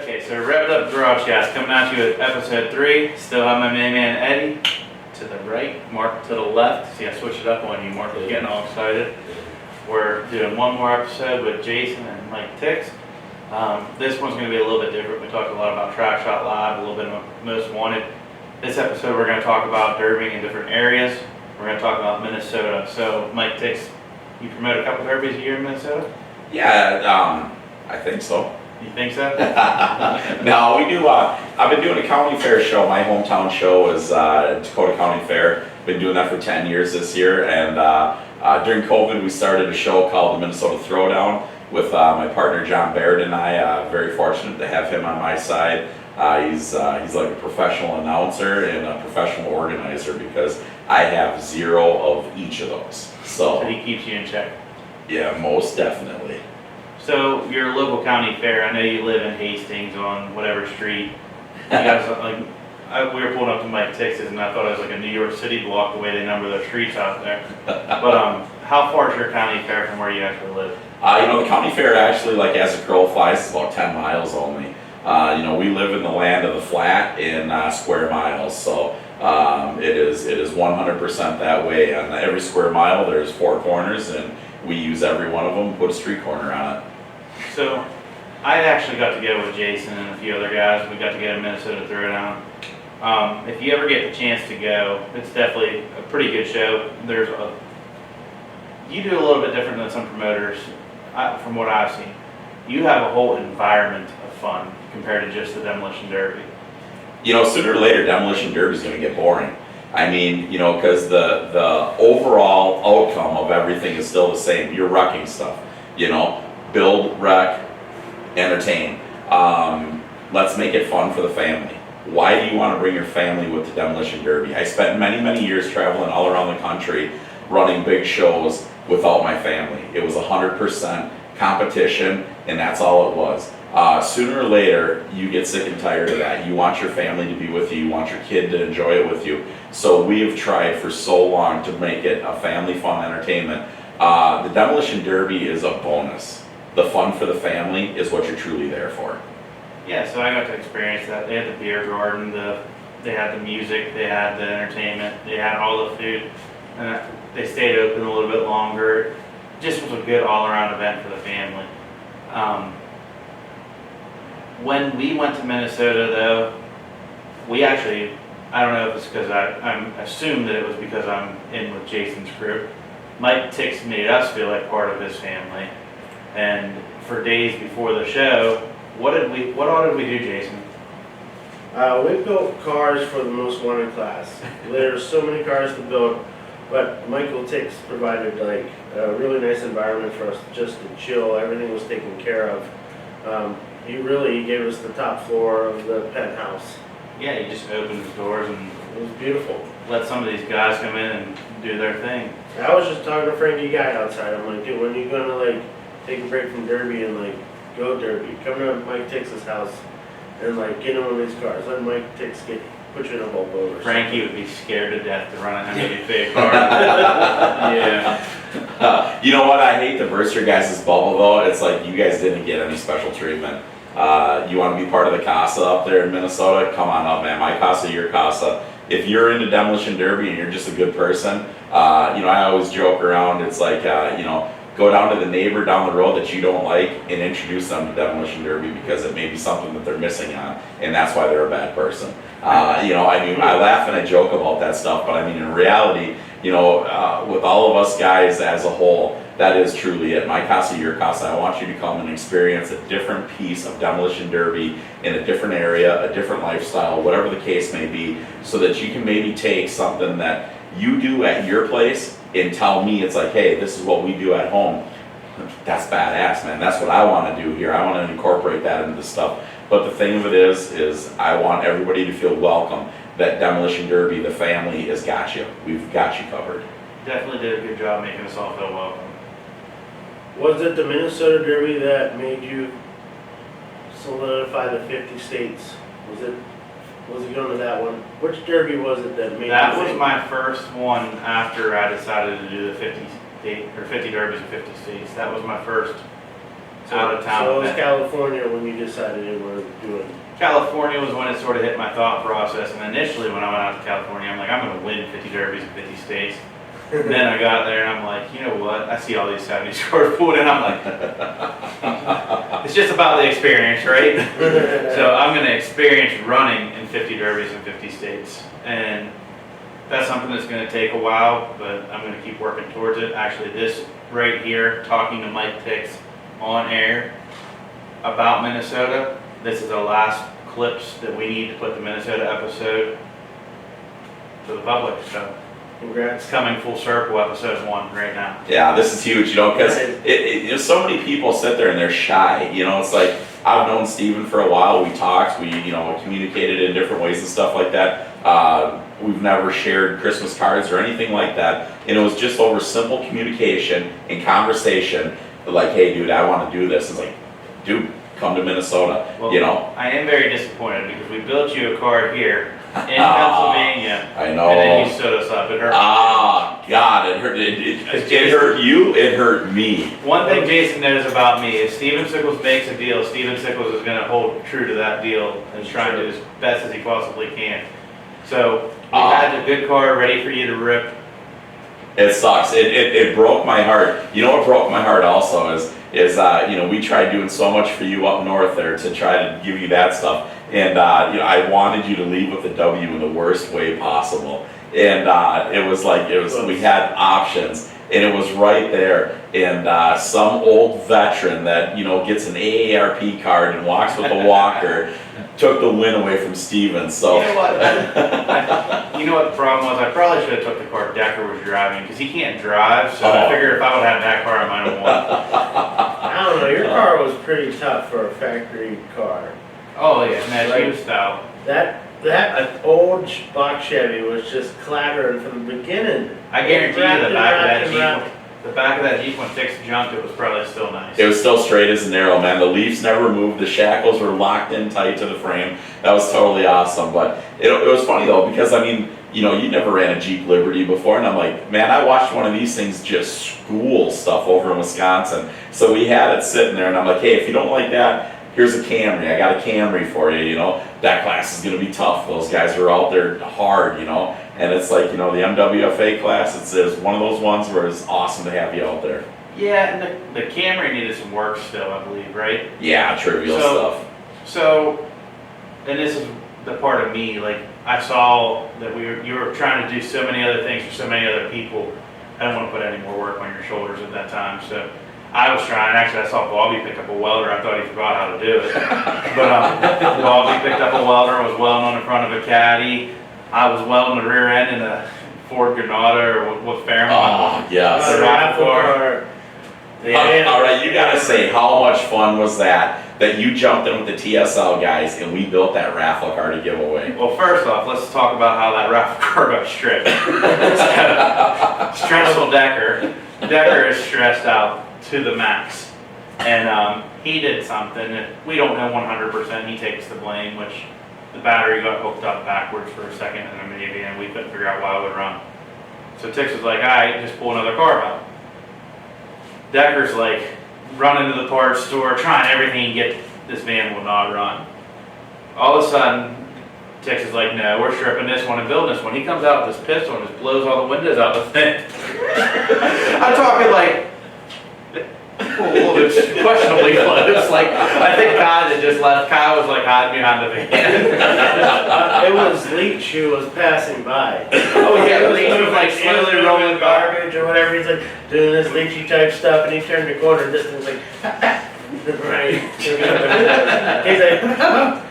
Okay, so Rev'd Up GarageCast coming at you with episode 3. Still have my main man Eddie to the right, Mark to the left. See, I switched it up on you. Mark was getting all excited. We're doing one more episode with Jason and Mike Tix. This one's going to be a little bit different. We talked a lot about Track Shot Live, a little bit of Most Wanted. This episode we're going to talk about derbying in different areas. We're going to talk about Minnesota. So Mike Tix, you promote a couple derbies a year in Minnesota? Yeah, I think so. You think so? No, we do. I've been doing a county fair show. My hometown show is Dakota County Fair. Been doing that for 10 years this year. And during COVID, we started a show called the Minnesota Throwdown with my partner John Baird and I. Very fortunate to have him on my side. He's like a professional announcer and a professional organizer because I have zero of each of those. So he keeps you in check. Yeah, most definitely. So your local county fair, I know you live in Hastings on whatever street. You guys, we were pulling up to Mike Tix's and I thought it was like a New York City block the way they number their streets out there. But how far is your county fair from where you actually live? The county fair actually, like as a crow flies, is about 10 miles only. We live in the land of the flat in square miles, so it is 100% that way. On every square mile, there's 4 corners, and we use every one of them, put a street corner on it. So I actually got to go with Jason and a few other guys. We got to go to Minnesota Throwdown. If you ever get the chance to go, it's definitely a pretty good show. You do a little bit different than some promoters, from what I've seen. You have a whole environment of fun compared to just the Demolition Derby. Sooner or later, Demolition Derby is going to get boring. I mean, because the overall outcome of everything is still the same. You're wrecking stuff, build, wreck, entertain. Let's make it fun for the family. Why do you want to bring your family with the Demolition Derby? I spent many, many years traveling all around the country running big shows without my family. It was 100% competition, and that's all it was. Sooner or later, you get sick and tired of that. You want your family to be with you. You want your kid to enjoy it with you. So we have tried for so long to make it a family fun entertainment. The Demolition Derby is a bonus. The fun for the family is what you're truly there for. Yeah, so I got to experience that. They had the beer garden, they had the music, they had the entertainment, they had all the food, and they stayed open a little bit longer. It just was a good all-around event for the family. When we went to Minnesota, though, we actually, I don't know if it's because I assume that it was because I'm in with Jason's crew. Mike Tix made us feel like part of his family. And for days before the show, what all did we do, Jason? We built cars for the Most Wanted class. There's so many cars to build, but Michael Tix provided like a really nice environment for us just to chill. Everything was taken care of. He gave us the top floor of the penthouse. Yeah, he just opened his doors and it was beautiful. let some of these guys come in and do their thing. I was just talking to Frankie Guy outside. I'm like, dude, when are you gonna take a break from Derby and go Derby? Come to Mike Tix's house and get in one of these cars. Let Mike Tix put you in a Volvo or Frankie would be scared to death to run a MWP car. Yeah. You know what? I hate to burst your guys' bubble though. It's like you guys didn't get any special treatment. You want to be part of the Casa up there in Minnesota? Come on up, man. My Casa, your Casa. If you're into Demolition Derby and you're just a good person, I always joke around. It's like, go down to the neighbor down the road that you don't like and introduce them to Demolition Derby because it may be something that they're missing on, and that's why they're a bad person. I laugh and I joke about that stuff, but in reality, with all of us guys as a whole, that is truly it. My Casa, your Casa. I want you to come and experience a different piece of Demolition Derby in a different area, a different lifestyle, whatever the case may be, so that you can maybe take something that you do at your place and tell me it's like, hey, this is what we do at home. That's badass, man. That's what I want to do here. I want to incorporate that into the stuff. But the thing of it is I want everybody to feel welcome. That Demolition Derby, the family, has got you. We've got you covered. Definitely did a good job making us all feel welcome. Was it the Minnesota Derby that made you solidify the 50 states? Was it going to that one? Which Derby was it that made That you was think? my first one after I decided to do the 50 derbies in 50 states. That was my first out of town So it was event. California when you decided you were doing. California was when it sort of hit my thought process, and initially when I went out to California, I'm like, I'm gonna win 50 derbies in 50 states. And then I got there and I'm like, you know what? I see all these 70 score food, and I'm like, it's just about the experience, right? So I'm gonna experience running in 50 derbies in 50 states, and that's something that's gonna take a while, but I'm gonna keep working towards it. Actually, this right here, talking to Mike Tix on air about Minnesota, this is the last clips that we need to put the Minnesota episode to the public, so. Congrats. It's coming full circle, episode 1 right now. Yeah, this is huge, because so many people sit there and they're shy. It's like, I've known Steven for a while. We talked, we communicated in different ways and stuff like that. We've never shared Christmas cards or anything like that, and it was just over simple communication and conversation. Like, hey, dude, I want to do this. It's like, dude, come to Minnesota. Well, I am very disappointed because we built you a card here in Pennsylvania. I know. And then you stood us up. It hurt. God, it hurt. It hurt you. It hurt me. One thing Jason knows about me is Steven Sickles makes a deal. Steven Sickles is going to hold true to that deal and try and do as best as he possibly can. So we had a good card ready for you to rip. It sucks. It broke my heart. You know what broke my heart also is we tried doing so much for you up north there to try to give you that stuff, and I wanted you to leave with a W in the worst way possible, and we had options, and it was right there, and some old veteran that gets an AARP card and walks with a walker took the win away from Steven. So you know what? You know what the problem was? I probably should have took the car Decker was driving because he can't drive. So I figured if I would have had that car, I might have won. I don't know. Your car was pretty tough for a factory car. Oh yeah, man, she was stout. That old box Chevy was just clattering from the beginning. I guarantee you the back of that Jeep when Tix jumped, it was probably still nice. it was still straight as an arrow, man. The leaves never moved. The shackles were locked in tight to the frame. That was totally awesome. But it was funny though, because you never ran a Jeep Liberty before, and I'm like, man, I watched one of these things just school stuff over in Wisconsin. So we had it sitting there, and I'm like, hey, if you don't like that, here's a Camry. I got a Camry for you. That class is gonna be tough. Those guys are out there hard. And it's like, the MWFA class, it's one of those ones where it's awesome to have you out there. Yeah, and the Camry needed some work still, I believe, right? Yeah, trivial stuff. So, and this is the part of me, like, I saw that you were trying to do so many other things for so many other people. I don't want to put any more work on your shoulders at that time, so I was trying. Actually, I saw Bobby pick up a welder. I thought he forgot how to do it. But Bobby picked up a welder and was welding on the front of a Caddy. I was welding the rear end in a Ford Granada or what Fairmont. Oh, yes. The raffle car. All right, you gotta say, how much fun was that you jumped in with the TSL guys and we built that raffle car to give away? Well, first off, let's talk about how that raffle car got stripped. Stressful Decker. Decker is stressed out to the max. And he did something that we don't know 100%. He takes the blame, which the battery got hooked up backwards for a second and then maybe, and we couldn't figure out why it would run. So Tix was like, all right, just pull another car out. Decker's like running to the parts store, trying everything to get this van will not run. All of a sudden, Tix is like, no, we're stripping this one and building this one. He comes out with this pistol and just blows all the windows out the thing. I'm talking like, it's questionably close. Like, I think Kyle had just left. Kyle was like hiding behind the van. It was Leach who was passing by. Oh yeah, Leach was like slowly rolling garbage or whatever. He's like doing this Leachy type stuff, and he turned the corner and this thing's like, right. He's like,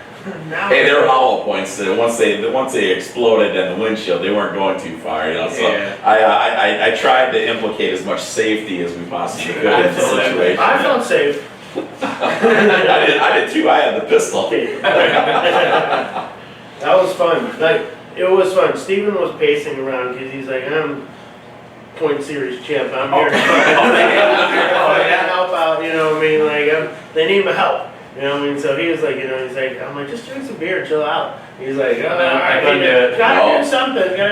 now. Hey, there were hollow points that once they exploded in the windshield, they weren't going too far, So yeah. I tried to implicate as much safety as we possibly could in the situation. I felt safe. I did too. I had the pistol. That was fun. Like, it was fun. Steven was pacing around because he's like, I'm point series champ. I'm here to help out. Like, they need my help. You know what I mean? So he was like, he's like, I'm like, just drink some beer, chill out. He's like, oh, I couldn't do it. gotta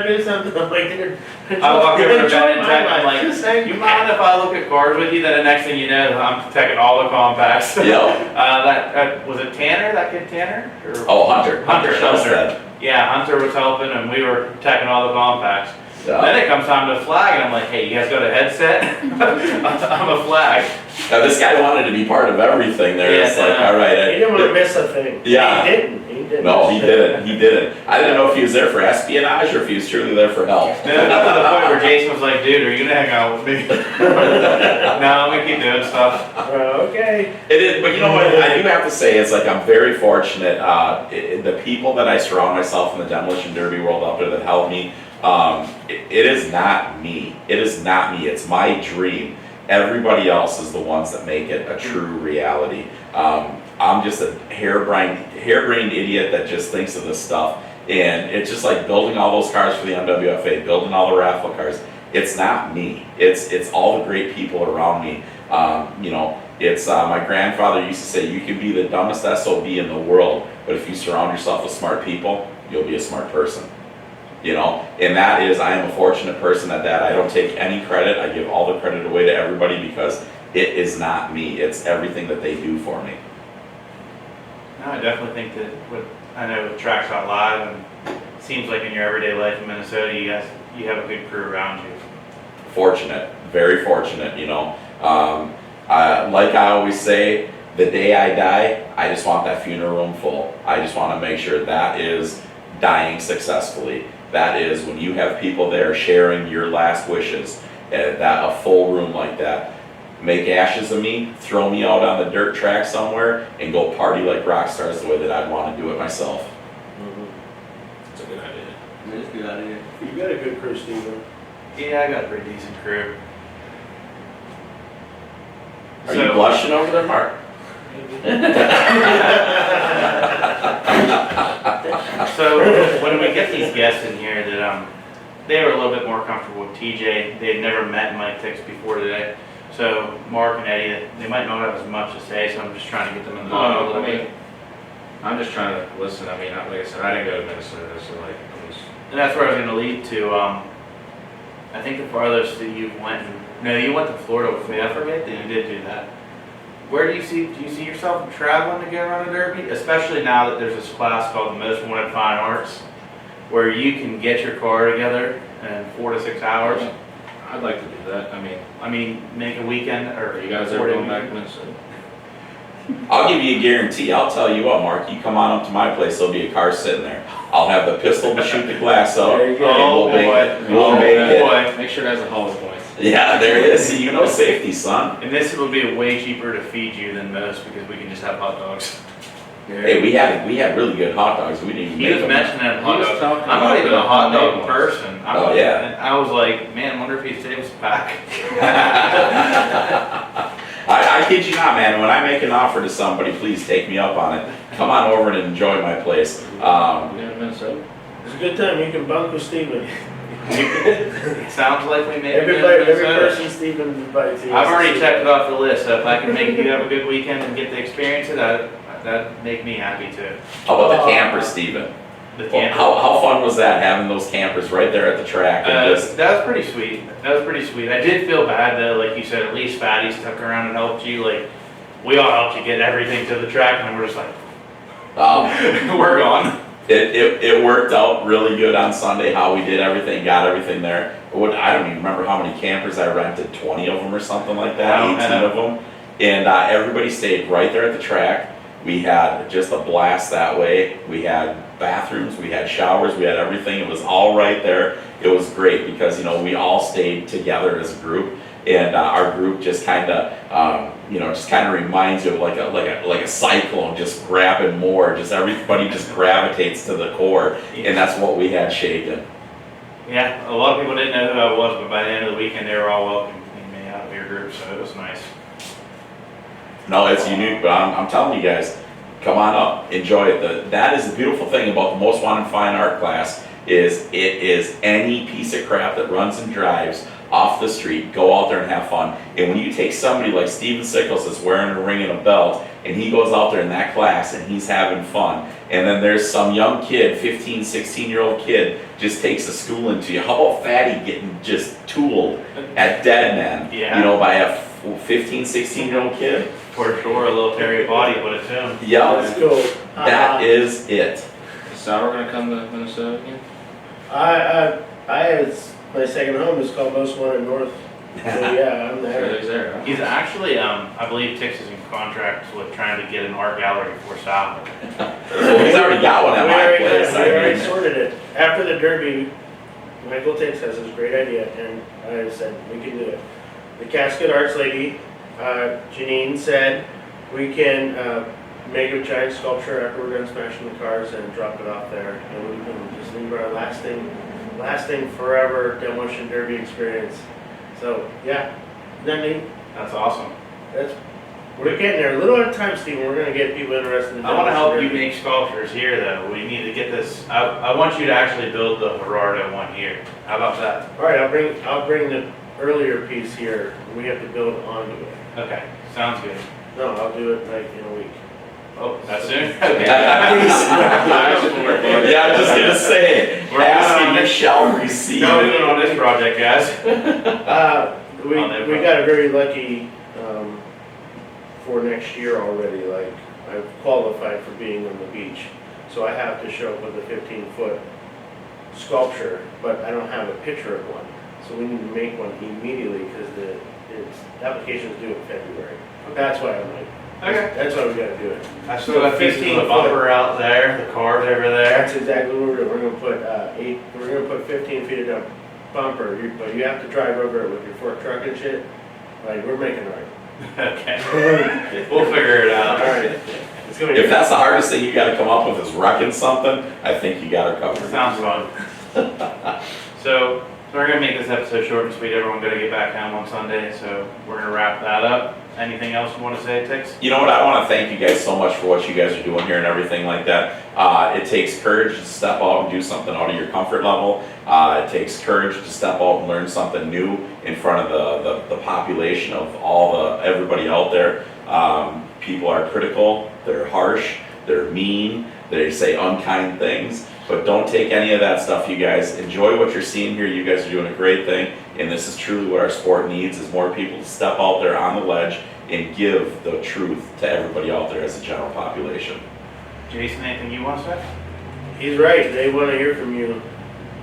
do something. I'm like, dude, I walk over to enjoy Ben and my check, I'm life. like, Just hang you mind if I look at cars with you? Then the next thing you know, I'm checking all the compacts. Yep. That was it Tanner, that kid Tanner? Or- Oh, Hunter. Hunter. Shellstead. Yeah, Hunter was helping and we were checking all the compacts. Yeah. Then it comes time to flag and I'm like, hey, you guys got a headset? I'm a flag. Now, this guy wanted to be part of everything there. Yeah, It's like, all right. He didn't want to miss a thing. Yeah. He didn't. No, he didn't. He didn't. I didn't know if he was there for espionage or if he was truly there for help. Then it got to the point where Jason was like, dude, are you gonna hang out with me? No, I'm gonna keep doing stuff. Okay. It is, but you know what? I do have to say, it's like I'm very fortunate. The people that I surround myself in the demolition derby world out there that help me, it is not me. It is not me. It's my dream. Everybody else is the ones that make it a true reality. I'm just a harebrained idiot that just thinks of this stuff. And it's just like building all those cars for the MWFA, building all the raffle cars. It's not me. It's all the great people around me. It's my grandfather used to say, you can be the dumbest SOB in the world, but if you surround yourself with smart people, you'll be a smart person. And that is, I am a fortunate person at that. I don't take any credit. I give all the credit away to everybody because it is not me. It's everything that they do for me. No, I definitely think that I know with Tracks Out Live and it seems like in your everyday life in Minnesota, you have a good crew around you. Fortunate, very fortunate, like I always say, the day I die, I just want that funeral room full. I just want to make sure that is dying successfully. That is when you have people there sharing your last wishes, that a full room like that. Make ashes of me, throw me out on the dirt track somewhere, and go party like rock stars the way that I'd want to do it myself. That's a good idea. That's a good idea. You got a good crew, Steven. Yeah, I got a pretty decent crew. Are you blushing over there, Mark? So when we get these guests in here that they were a little bit more comfortable with TJ. They had never met Mike Tix before today. So Mark and Eddie, they might not have as much to say, so I'm just trying to get them in the ball a little bit. I'm just trying to listen. I mean, like I said, I didn't go to Minnesota, so like, I was. And that's where I was going to lead to. I think the farthest that you went, you went to Florida with me. I forget that you did do that. Do you see yourself traveling to go run a derby? Especially now that there's this class called the Most Wanted Fine Arts, where you can get your car together in 4 to 6 hours. I'd like to do that. I mean, make a weekend or Are you guys ever going back to Minnesota? I'll give you a guarantee. I'll tell you what, Mark, you come on up to my place, there'll be a car sitting there. I'll have the pistol to shoot the glass out. There you go. Oh We'll boy, make it. boy. Make sure it has a hollow points. Yeah, there it is. See, safety, son. And this will be way cheaper to feed you than most because we can just have hot dogs. Hey, we had really good hot dogs. We didn't even He make was them. mentioning hot He was dogs. talking I'm not about even the a hot dog homemade ones. person. Oh, yeah. And I was like, man, I wonder if he saved us a pack. I kid you not, man. When I make an offer to somebody, please take me up on it. Come on over and enjoy my place. You going to Minnesota? It's a good time. You can bunk with Steven. It sounds like we made it. Every person Steven invites. I've already checked it off the list, so if I can make you have a good weekend and get to experience it, that'd make me happy too. How about the campers, Steven? The Well, camper. how fun was that, having those campers right there at the track? And just, That was pretty sweet. I did feel bad though, like you said, at least Fatty stuck around and helped you. Like, we all helped you get everything to the track, and then we're just like, we're gone. it worked out really good on Sunday, how we did everything, got everything there. I don't even remember how many campers I rented, 20 of them or something like that, 18 of them. And everybody stayed right there at the track. We had just a blast that way. We had bathrooms, we had showers, we had everything. It was all right there. It was great because, we all stayed together as a group. And our group just kind of, reminds you of like a cyclone, just grabbing more. Just everybody just gravitates to the core, and that's what we had shaking. Yeah, a lot of people didn't know who I was, but by the end of the weekend, they were all welcoming me out of your group, so it was nice. No, it's unique, but I'm telling you guys, come on up, enjoy it. That is the beautiful thing about the Most Wanted Fine Art class is it is any piece of crap that runs and drives off the street, go out there and have fun. And when you take somebody like Steven Sickles that's wearing a ring and a belt and he goes out there in that class and he's having fun. And then there's some young kid, 15, 16-year-old kid, just takes a schooling to you. How about Fatty getting just tooled at Dead Man, Yeah. you know, by a 15, 16-year-old kid? For sure, a little Terry body, but it's him. Yeah, Let's go. that is it. Is Sauer gonna come to Minnesota again? It's my second home is called Most Wanted North. So yeah, I'm there. He's there, huh? He's actually, I believe Tix is in contract with trying to get an art gallery for Sauer. Well, he's already got one at We my already place. got it. We already I mean, sorted it. After the Derby, Michael Tix has this great idea, and I said, we can do it. The Casket Arts lady, Janine, said, we can make a giant sculpture after we're done smashing the cars and drop it off there. And we can just leave our lasting forever demolition derby experience. So, yeah, isn't that neat? That's awesome. We're getting there. A little at a time, Stephen. We're going to get people interested in I want to help you derby. make sculptures here, though. We need to get this. I want you to actually build the Gerardo one here. How about that? All right, I'll bring the earlier piece here. We have to build onto it. Okay, sounds good. No, I'll do it like in a week. Oh, that soon? Okay. yeah, I'm just gonna say, We're asking on you this- shall receive. No, we're on this project, guys. We got a very lucky for next year already. Like I've qualified for being on the beach, so I have to show up with a 15-foot sculpture, but I don't have a picture of one. So we need to make one immediately because the application is due in February. That's why I'm like, Okay. that's why we got to do it. I still got 15 foot bumper out there, the cars over there. That's exactly what we're doing. We're gonna put 15 feet of bumper, but you have to drive over it with your fork truck and shit. Like, we're making it right. Okay. We'll figure it out. All right. It's gonna be. If that's the hardest thing you gotta come up with is wrecking something, I think you got it covered. Sounds fun. So we're gonna make this episode short and sweet. Everyone gotta get back home on Sunday, so we're gonna wrap that up. Anything else you want to say, Tix? You know what, I wanna thank you guys so much for what you guys are doing here and everything like that. It takes courage to step out and do something out of your comfort level. It takes courage to step out and learn something new in front of the population of everybody out there. People are critical, they're harsh, they're mean, they say unkind things, but don't take any of that stuff, you guys. Enjoy what you're seeing here. You guys are doing a great thing, and this is truly what our sport needs, is more people to step out there on the ledge and give the truth to everybody out there as a general population. Jason, anything you want to say? He's right. They want to hear from you.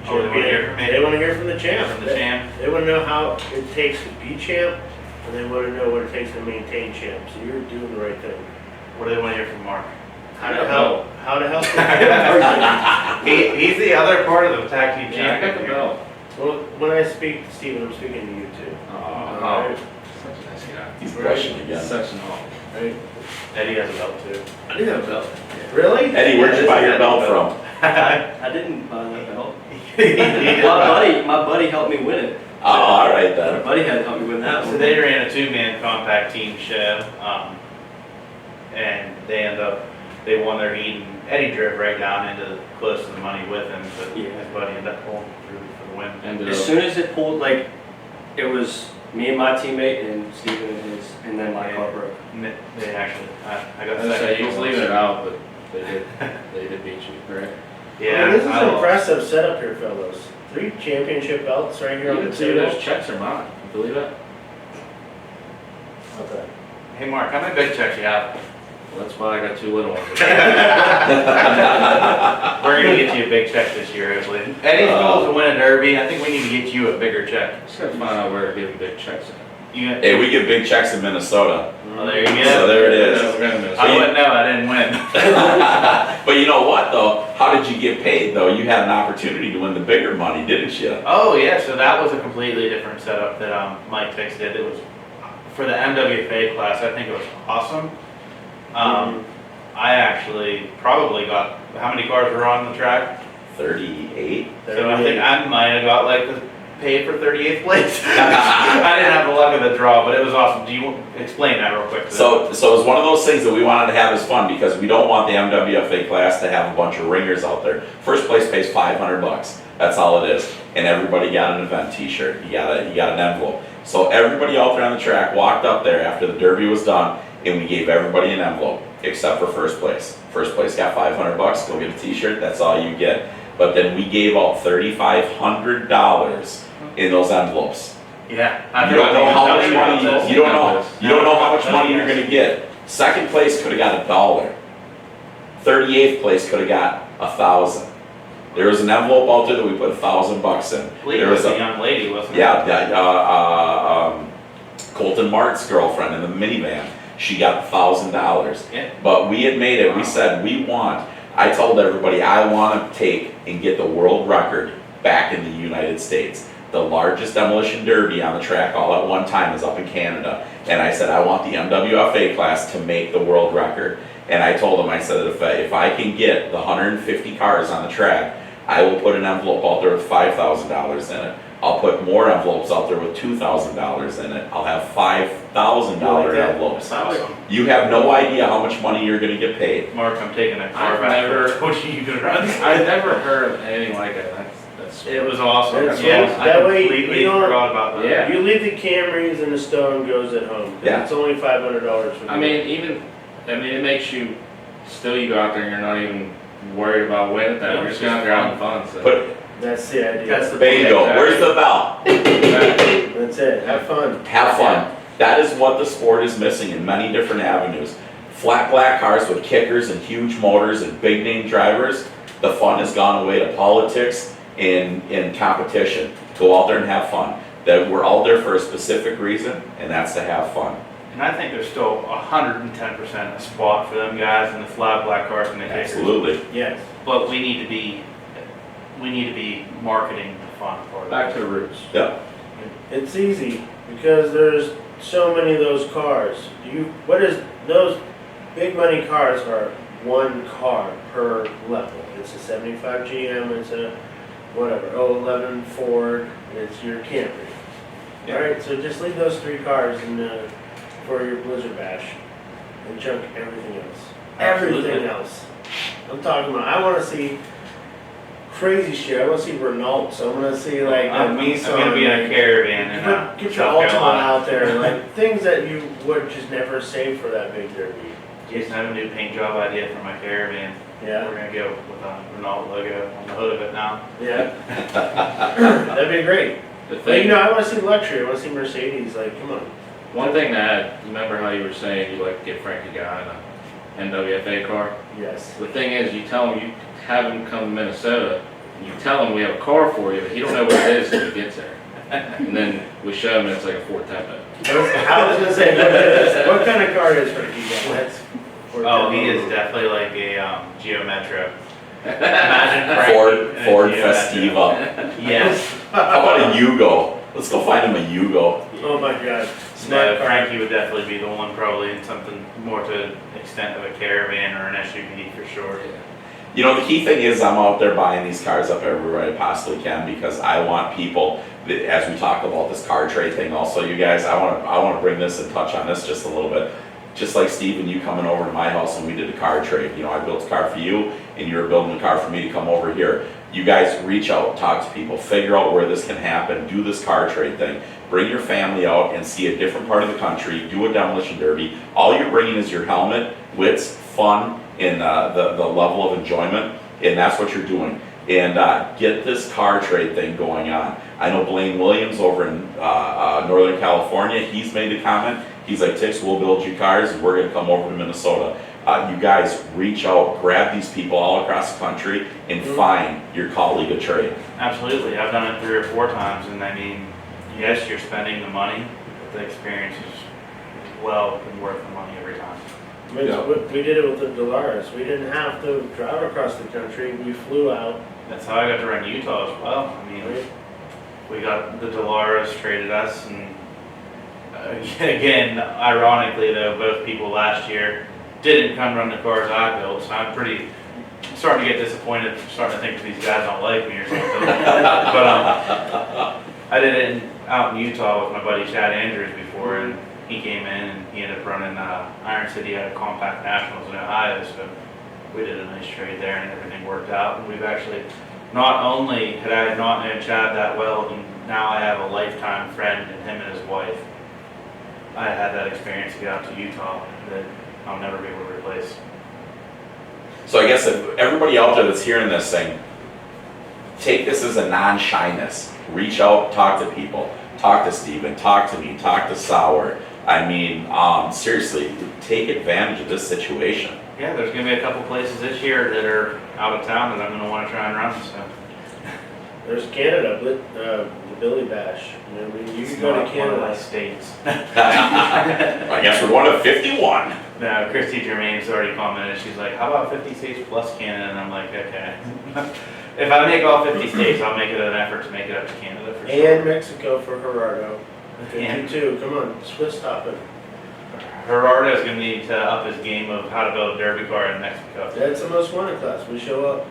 Oh, they wanna hear from me? They want to hear from the champ. From the champ? They want to know how it takes to be champ, and they want to know what it takes to maintain champ. So you're doing the right thing. What do they want to hear from Mark? How to help? How to help? He's the other part of the tag team Yeah, I got the champion. belt. Well, when I speak to Stephen, I'm speaking to you too. Oh, Alright? such a nice guy. He's blushing again. Such an all. Right? Eddie has a belt too. I do have a belt. Really? Eddie, where'd you buy your belt from? I didn't buy that belt. He My buddy helped me win it. Oh, alright My then. buddy had helped me win that So one. they ran a two-man compact team show, and they won their heat, and Eddie drove right down into close to the money with him, but Yeah. his buddy ended up pulling through for the win. And As soon as it pulled, like, it was me and my teammate and Steven and his, and then my car broke. They actually, I got I was gonna say, second. he was leaving it out, but they did beat you, right? Yeah. This is I an lost. impressive setup here, fellas. 3 championship belts right here on Even the two of table. those checks are mine. You believe that? Okay. Hey Mark, how many big checks you have? Well, that's why I got two little ones. We're gonna get you a big check this year, hopefully. Eddie's goal is to win a derby. I think we need to get you a bigger check. Just gotta find out where to give big checks at. You, Hey, we give big checks in Minnesota. oh, there you go. So there it is. We're gonna miss. I wouldn't know. I didn't win. But you know what though? How did you get paid though? You had an opportunity to win the bigger money, didn't you? Oh yeah, so that was a completely different setup that Mike Tix did. It was for the MWFA class. I think it was awesome. I actually probably got, how many cars were on the track? 38. So I think I might have got like the pay for 38th place. I didn't have the luck of the draw, but it was awesome. Do you explain that real quick? So it was one of those things that we wanted to have as fun because we don't want the MWFA class to have a bunch of ringers out there. First place pays $500. That's all it is. And everybody got an event t-shirt. You got an envelope. So everybody out there on the track walked up there after the derby was done and we gave everybody an envelope, except for first place. First place got $500, go get a t-shirt, that's all you get. But then we gave out $3,500 in those envelopes. Yeah. You don't know how much money, you don't know how much money you're gonna get. Second place could have got $1. 38th place could have got $1,000. There was an envelope out there that we put $1,000 in. I believe There it was was a young lady, wasn't it? Yeah, Colton Mart's girlfriend in the minivan, she got $1,000. Yeah. But we had made it, we said I told everybody, I want to take and get the world record back in the United States. The largest demolition derby on the track all at one time is up in Canada. And I said, I want the MWFA class to make the world record. And I told them, I said, if I can get the 150 cars on the track, I will put an envelope out there with $5,000 in it. I'll put more envelopes out there with $2,000 in it. I'll have $5,000 envelopes. That's awesome. You have no idea how much money you're gonna get paid. Mark, I'm taking a car I've back. never- What you gonna run? I've never heard of anything like that. That's It was awesome. That's Yeah, awesome. I That way, completely you don't- forgot about that. Yeah. You leave the Camrys and the Stone goes at home. 'Cause Yeah. It's only $500 for I mean, it makes you, still you go out there and you're not even worried about winning that. Yeah, You're it's just going out just there having fun. So. That's the idea. That's the Bingo, Exactly. where's the bell? That's it. Have fun. Have fun. That is what the sport is missing in many different avenues. Flat black cars with kickers and huge motors and big name drivers, the fun has gone away to politics and competition. Go out there and have fun. That we're out there for a specific reason, and that's to have fun. And I think there's still 110% a spot for them guys in the flat black cars and the kickers. Absolutely. Yes. But we need to be marketing the fun for them. Back to the roots. Yep. It's easy because there's so many of those cars. Those big money cars are one car per level. It's a 75 GM, it's a whatever, 011 Ford, it's your Camry. Alright, so just leave those three cars for your Blizzard Bash and junk everything else. Absolutely. Everything else. I'm talking about, I want to see crazy shit. I want to see Renaults. I want to see like I'm Nissan. gonna be in a caravan and Get your South Altima Carolina. out there, like things that you would just never save for that big derby. Jason, I have a new paint job idea for my caravan. Yeah, We're gonna go with a Renault logo on the hood of it now. yeah. That'd be great. The But thing, I want to see luxury. I want to see Mercedes. Like, come on. one thing to add, remember how you were saying you'd like to get Frankie Guy in a NWFA car? Yes. The thing is, you tell him, you have him come to Minnesota, you tell him we have a car for you, but he don't know what it is until he gets there. And then we show him and it's like a Ford Tempo. I was gonna say, what kind of car is Frankie got? That's Oh, he is definitely like a Geo Metro. Imagine Frankie in a Ford Geo Festiva. Metro. Yes. How about a Yugo? Let's go find him a Yugo. Oh my God. No, Smart car. Frankie would definitely be the one, probably in something more to the extent of a caravan or an SUV for sure. You know, the key thing is I'm out there buying these cars up everywhere I possibly can because I want people, as we talk about this car trade thing also, you guys, I want to bring this and touch on this just a little bit. Just like Steve and you coming over to my house and we did a car trade. You know, I built a car for you and you were building a car for me to come over here. You guys reach out, talk to people, figure out where this can happen, do this car trade thing. Bring your family out and see a different part of the country, do a demolition derby. All you're bringing is your helmet, wits, fun, and the level of enjoyment, and that's what you're doing. And get this car trade thing going on. I know Blaine Williams over in Northern California, he's made a comment. He's like, Tix, we'll build you cars and we're gonna come over to Minnesota. You guys reach out, grab these people all across the country and find your colleague of trade. Absolutely, I've done it 3 or 4 times, and I mean, yes, you're spending the money, but the experience is well worth the money every time. We did it with the Dolaris. We didn't have to drive across the country. We flew out. That's how I got to run Utah as well. I mean, Right? we got the Dolaris traded us, and again, ironically though, both people last year didn't come run the cars I built, so I'm starting to get disappointed, starting to think these guys don't like me or something. But I did it out in Utah with my buddy Chad Andrews before, and he came in and he ended up running Iron City out of Compact Nationals in Ohio, so we did a nice trade there and everything worked out. And we've actually, not only had I not known Chad that well, and now I have a lifetime friend in him and his wife. I had that experience to get out to Utah that I'll never be able to replace. So I guess if everybody out there that's hearing this thing, take this as a non-shyness. Reach out, talk to people. Talk to Steven, talk to me, talk to Sauer. I mean, seriously, take advantage of this situation. Yeah, there's gonna be a couple places this year that are out of town that I'm gonna wanna try and run, so. There's Canada, the Billy Bash. I mean, you can go to One of my Canada. states. I guess we're one of 51. No, Christy Germain's already commented, she's like, how about 50 states plus Canada? And I'm like, okay. If I make all 50 states, I'll make it an effort to make it up to Canada for sure. And Mexico for Gerardo. 52, come on, Swiss topping. Gerardo's gonna need to up his game of how to build a derby car in Mexico. That's the most wanted class. We show up.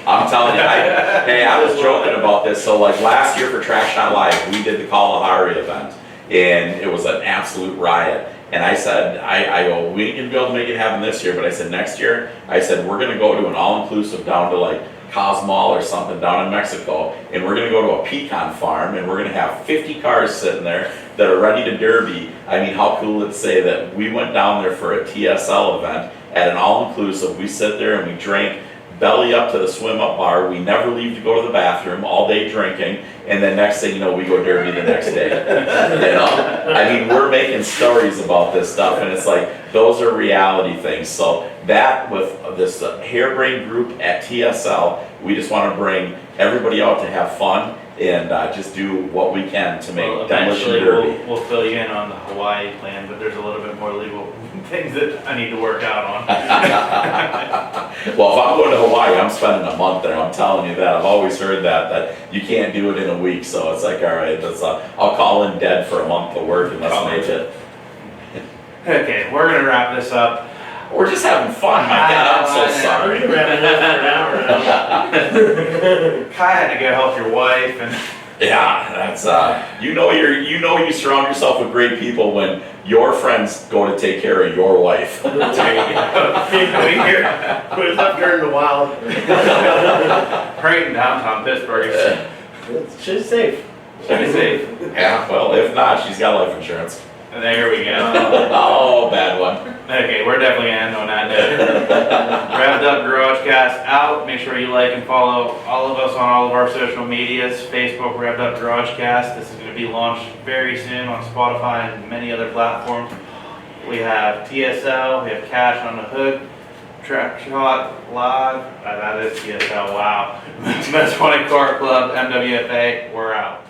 I'm telling you, I was joking about this. So like last year for Trash Not Live, we did the Kalahari event, and it was an absolute riot. And I said, I go, we ain't gonna be able to make it happen this year, but I said next year, I said we're gonna go to an all-inclusive down to like Cosmol or something down in Mexico, and we're gonna go to a pecan farm, and we're gonna have 50 cars sitting there that are ready to derby. I mean, how cool would it say that we went down there for a TSL event at an all-inclusive. We sit there and we drank belly up to the swim up bar. We never leave to go to the bathroom, all day drinking, and then next thing you know, we go derby the next day. You know, I mean, we're making stories about this stuff, and it's like those are reality things. So that with this harebrained group at TSL, we just want to bring everybody out to have fun and just do what we can to make Demolition Eventually Derby. we'll fill you in on the Hawaii plan, but there's a little bit more legal things that I need to work out on. Well, if I'm going to Hawaii, I'm spending a month there. I'm telling you that. I've always heard that you can't do it in a week. So it's like, all right, I'll call in dead for a month of work and let's make it. Okay, we're gonna wrap this up. We're just having fun. My God, I'm so sorry. We've been wrapping it up for an hour now. Kai had to go help your wife, and Yeah, that's you know you surround yourself with great people when your friends go to take care of your wife. there you go. We was up during the wild. Right in downtown Pittsburgh. She's safe. Should be safe. Yeah, well, if not, she's got life insurance. There we go. Oh, bad one. Okay, we're definitely gonna end on that note. Rev'd up GarageCast out. Make sure you like and follow all of us on all of our social medias. Facebook, Rev'd up GarageCast. This is gonna be launched very soon on Spotify and many other platforms. We have TSL, we have Cash on the Hook, Track Shot Live. That is TSL, wow. Best 20 Car Club, MWFA, we're out.